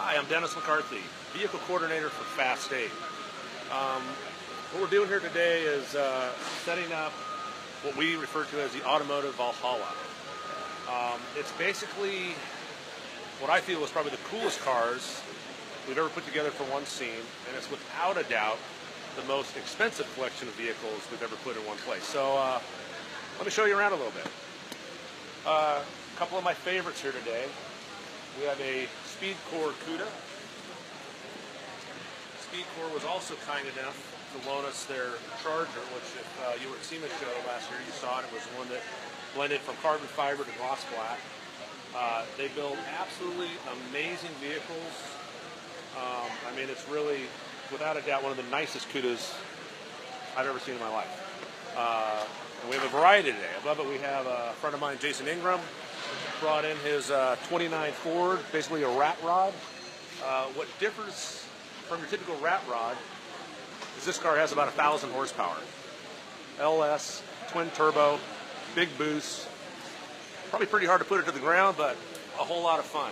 Hi, I'm Dennis McCarthy, Vehicle Coordinator for Fast 8. What we're doing here today is setting up what we refer to as the Automotive Valhalla. It's basically what I feel is probably the coolest cars we've ever put together for one scene, and it's without a doubt the most expensive collection of vehicles we've ever put in one place. So let me show you around a little bit. A couple of my favorites here today. We have a Speed Core CUDA. Speed Core was also kind enough to loan us their Charger, which if you were at SEMA show last year, you saw it. It was one that blended from carbon fiber to gloss black. They build absolutely amazing vehicles. I mean, it's really, without a doubt, one of the nicest CUDAs I've ever seen in my life. And we have a variety today. Above it, we have a friend of mine, Jason Ingram, brought in his 29 Ford, basically a rat rod. What differs from your typical rat rod is this car has about 1,000 horsepower. LS, twin turbo, big boost. Probably pretty hard to put it to the ground, but a whole lot of fun.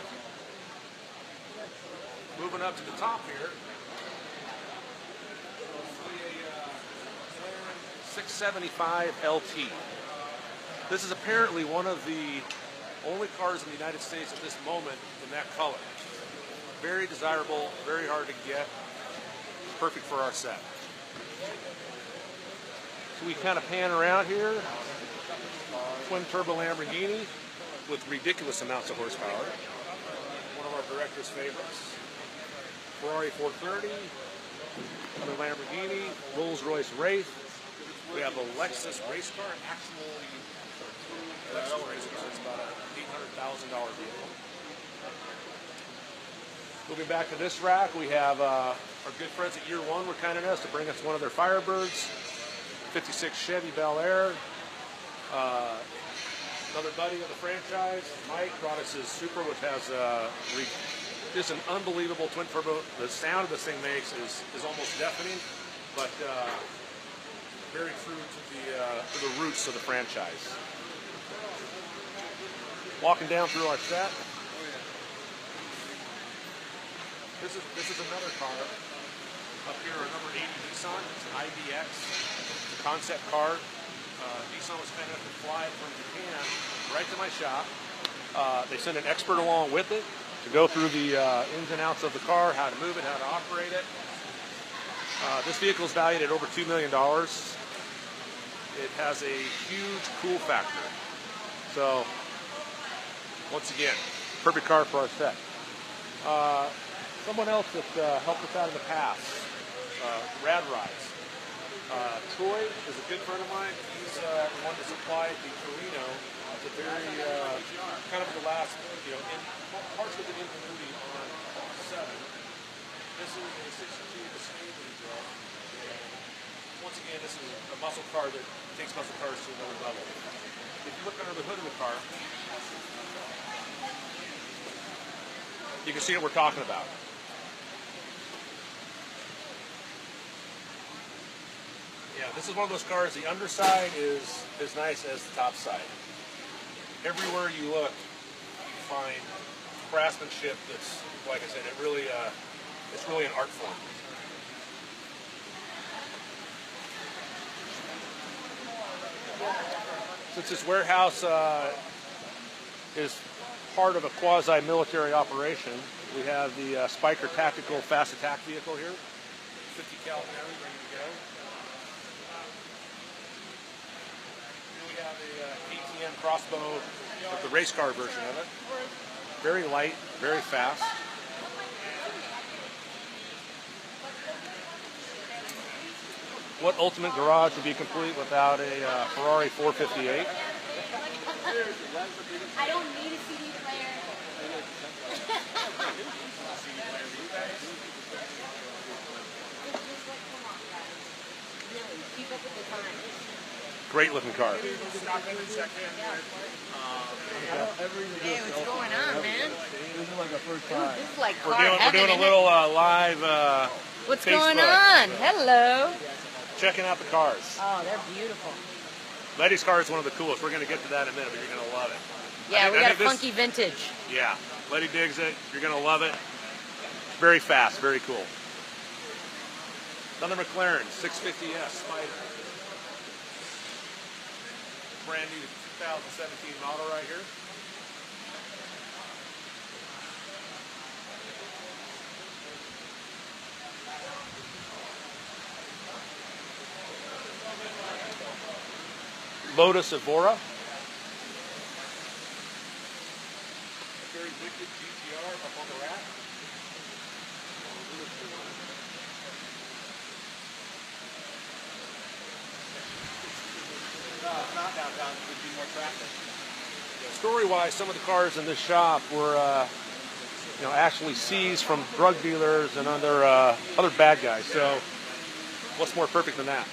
Moving up to the top here, a 675 LT. This is apparently one of the only cars in the United States at this moment in that color. Very desirable, very hard to get. Perfect for our set. So we kind of pan around here. Twin turbo Lamborghini with ridiculous amounts of horsepower. One of our director's favorites. Ferrari 430, another Lamborghini, Rolls-Royce Wraith. We have a Lexus race car, an actual Lexus race car. It's about an $800,000 vehicle. Moving back to this rack, we have our good friends at Year One were kind enough to bring us one of their Firebirds, 56 Chevy Bel Air. Another buddy of the franchise, Mike, brought us his Supra, which has just an unbelievable twin turbo. The sound this thing makes is almost deafening, but very true to the roots of the franchise. Walking down through our set. This is another car. Up here, a number 80 Nissan. It's an IBX. It's a concept car. Nissan was kind enough to fly it from Japan right to my shop. They sent an expert along with it to go through the ins and outs of the car, how to move it, how to operate it. This vehicle is valued at over $2 million. It has a huge cool factor. So, once again, perfect car for our set. Someone else that helped us out in the past, Rad Rides. Troy is a good friend of mine. He's the one that supplied the Torino. It's a very, kind of the last, parts of the ingenuity on 7. This is a 62 Discovery drill. Once again, this is a muscle car that takes muscle cars to another level. If you look under the hood of the car, you can see what we're talking about. Yeah, this is one of those cars, the underside is as nice as the top side. Everywhere you look, you find craftsmanship that's, like I said, it's really an art form. Since this warehouse is part of a quasi-military operation, we have the Spiker Tactical Fast Attack vehicle here. 50 cal battery ready to go. Here we have a KTM crossbow with the race car version of it. Very light, very fast. What ultimate garage would be complete without a Ferrari 458? I don't need a CD player. Keep up with the time. Great looking car. Hey, what's going on, man? This is like a first time. This is like car We're heaven, doing a isn't little live What's Facebook. going on? Hello. Checking out the cars. Oh, they're beautiful. Letty's car is one of the coolest. We're going to get to that in a minute, but you're going to love it. Yeah, we got a this- funky vintage. Yeah, Letty digs it. You're going to love it. very fast, very cool. Another McLaren 650S Spider. Brand new 2017 model right here. Lotus Evora. Very wicked GTR up on the rack. It's not downtown, it would be more traffic. Story-wise, some of the cars in this shop were, actually seized from drug dealers and other bad guys. So, what's more perfect than that?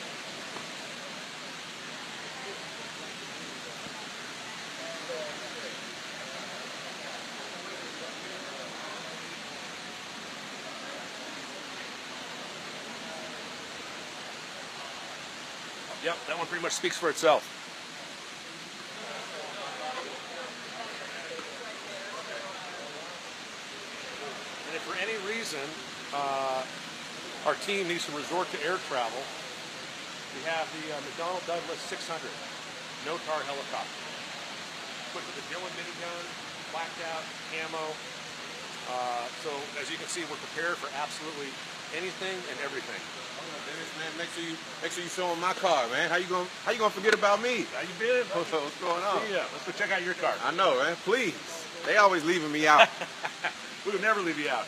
Yep, that one pretty much speaks for itself. And if for any reason our team needs to resort to air travel, we have the McDonnell Douglas 600 no-tar helicopter. Equipped with a Dillon minigun, blacked out, camo. So as you can see, we're prepared for absolutely anything and everything. Dennis, man, make sure you show them my car, man. How you gonna forget about me? How you been? What's going on? Yeah, let's go check out your car. I know, man. Please. They always leaving me out. We would never leave you out.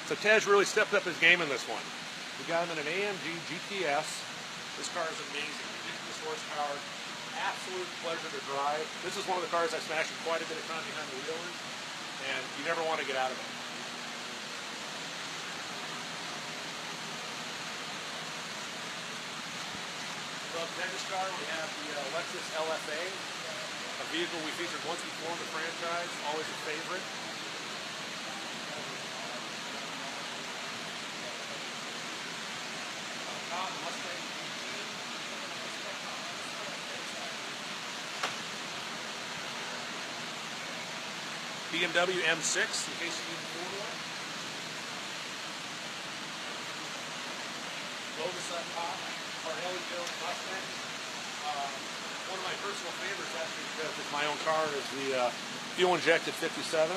So Tej really stepped up his game in this one. We got him in an AMG GTS. This car is amazing. Ridiculous horsepower. Absolute pleasure to drive. This is one of the cars I smashed quite a bit of time behind the wheel in, and you never want to get out of it. From Tej's car, we have the Lexus LFA, a vehicle we featured once before in the franchise, always a favorite. Mustang BMW M6, in case you need a four-wheel. Lotus up top, Harley Jones Mustang. One of my personal favorites, actually, because it's my own car, is the fuel-injected 57.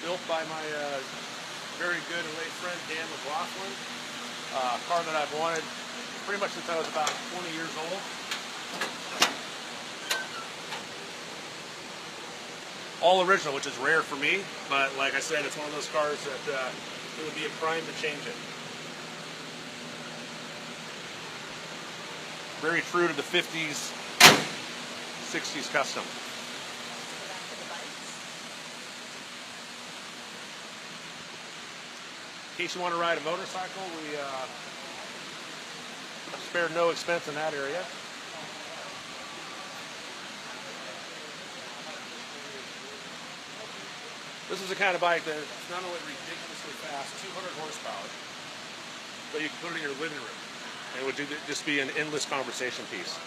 Built by my very good and late friend Dan McLaughlin. A car that I've wanted pretty much since I was about 20 years old. All original, which is rare for me, but like I said, it's one of those cars that it would be a crime to change it. Very true to the 50s, 60s custom. In case you want to ride a motorcycle, we spared no expense in that area. This is the kind of bike that's not only ridiculously fast, 200 horsepower, but you can put it in your living room. And it would just be an endless conversation piece.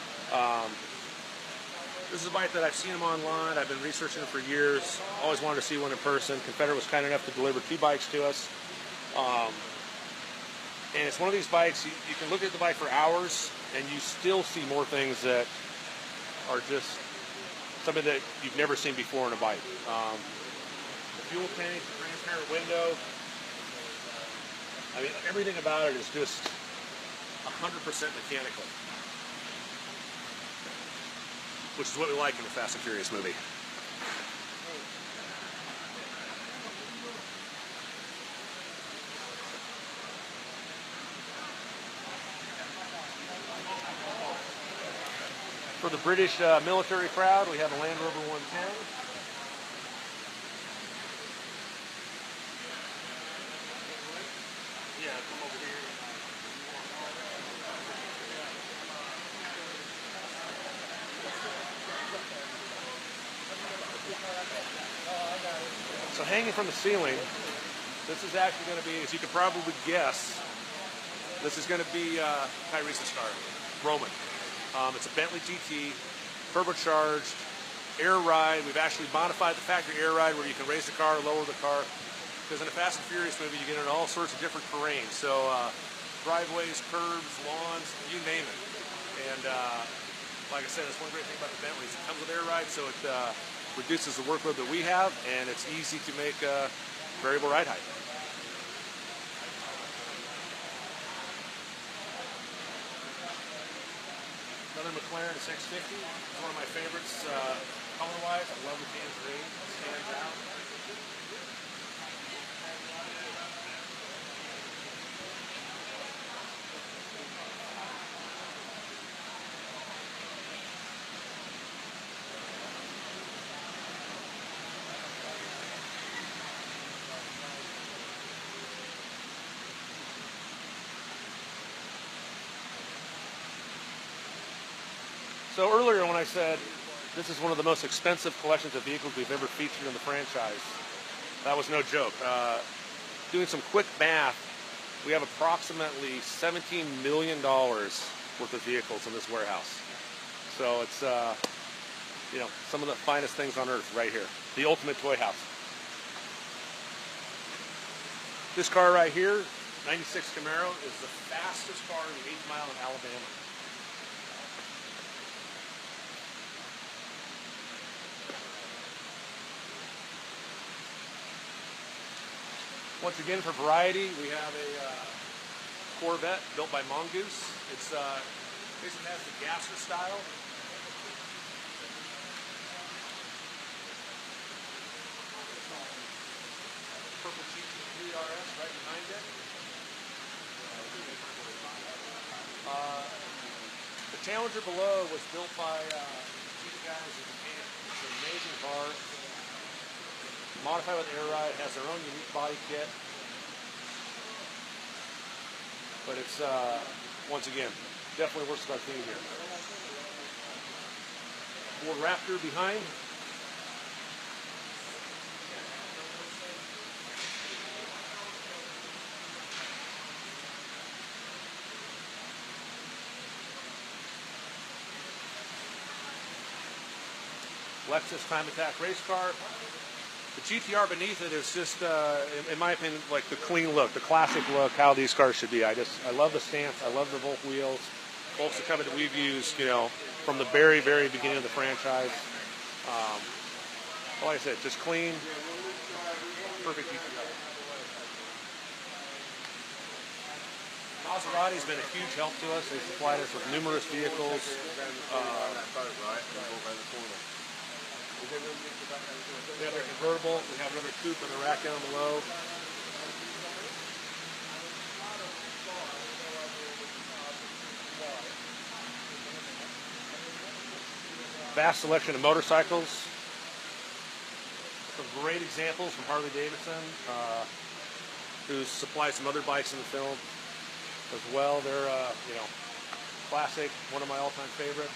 This is a bike that I've seen them online. I've been researching it for years. Always wanted to see one in person. Confederate was kind enough to deliver 2 bikes to us. And it's one of these bikes, you can look at the bike for hours and you still see more things that are just something that you've never seen before in a bike. The fuel tank, the transparent window, I mean, everything about it is just 100% mechanical, which is what we like in the Fast and Furious movie. For the British military crowd, we have a Land Rover 110. Yeah, come over here. So hanging from the ceiling, this is actually going to be, as you could probably guess, This is going to be Tyrese's car, Roman. It's a Bentley GT, turbocharged, air ride. We've actually modified the factory air ride where you can raise the car, lower the car. Because in a Fast and Furious movie, you get into all sorts of different terrain. So driveways, curbs, lawns, you name it. And like I said, that's one great thing about the Bentley. It comes with air ride, so it reduces the workload that we have, and it's easy to make variable ride height. Another McLaren 650. It's one of my favorites color-wise. I love the tangerine. It stands out. So earlier when I said this is one of the most expensive collections of vehicles we've ever featured in the franchise, that was no joke. Doing some quick math, we have approximately $17 million worth of vehicles in this warehouse. So it's some of the finest things on earth right here. The ultimate toy house. This car right here, 96 Camaro, is the fastest car in the 8th mile in Alabama. Once again, for variety, we have a Corvette built by Mongoose. It's basically has the gasser style. Purple GT3 RS right behind it. The Challenger below was built by these guys in Japan. It's an amazing car. Modified with air ride, has their own unique body kit. But it's, once again, definitely worth our theme here. Ford Raptor behind. Lexus Time Attack race car. The GTR beneath it is just, in my opinion, like the clean look, the classic look, how these cars should be. I love the stance. I love the Volk wheels. Volk's a company that we've used, from the very, very beginning of the franchise. Like I said, just clean, perfect GTR. Maserati's been a huge help to us. They supplied us with numerous vehicles. We have their convertible. We have another coupe in the rack down below. Vast selection of motorcycles. Some great examples from Harley Davidson, who supplies some other bikes in the film as well. They're, classic, one of my all-time favorites.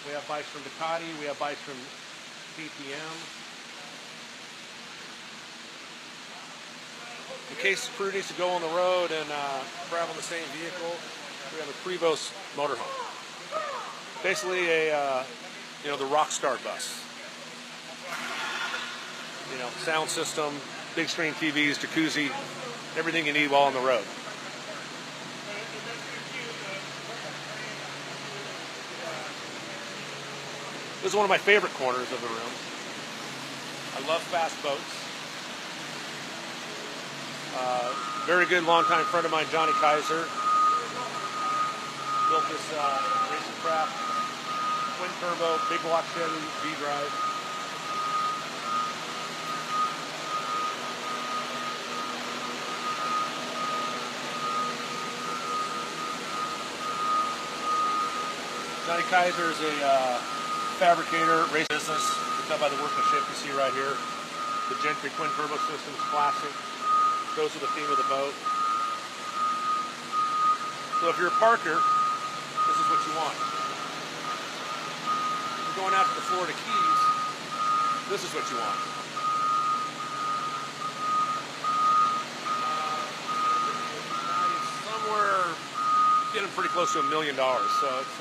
We have bikes from Ducati. We have bikes from BPM. In case crew needs to go on the road and travel in the same vehicle, we have a Prevost motorhome. Basically the Rockstar bus. Sound system, big screen TVs, jacuzzi, everything you need while on the road. This is one of my favorite corners of the room. I love fast boats. Very good longtime friend of mine, Johnny Kaiser, built this racing craft, twin turbo, big block Chevy, V-drive. Johnny Kaiser is a fabricator, race business. You can tell by the workmanship you see right here. The Gentry twin turbo system is classic. Goes with the theme of the boat. So if you're a parker, this is what you want. If you're going out to the Florida Keys, this is what you want. Somewhere getting pretty close to $1 million. So it's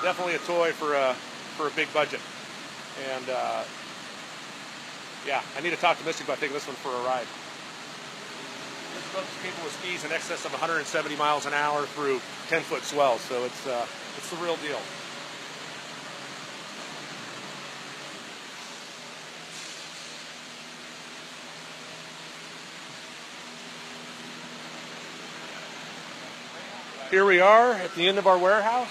definitely a toy for a big budget. And yeah, I need to talk to Mystic about taking this one for a ride. This boat's capable of speeds in excess of 170 miles an hour through 10-foot swells, so it's the real deal. Here we are at the end of our warehouse.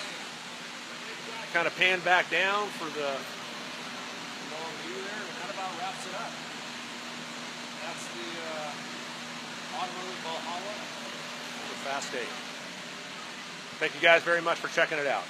Kind of pan back down for the long view there, and that about wraps it up. That's the Automotive Valhalla, the Fast 8. Thank you guys very much for checking it out.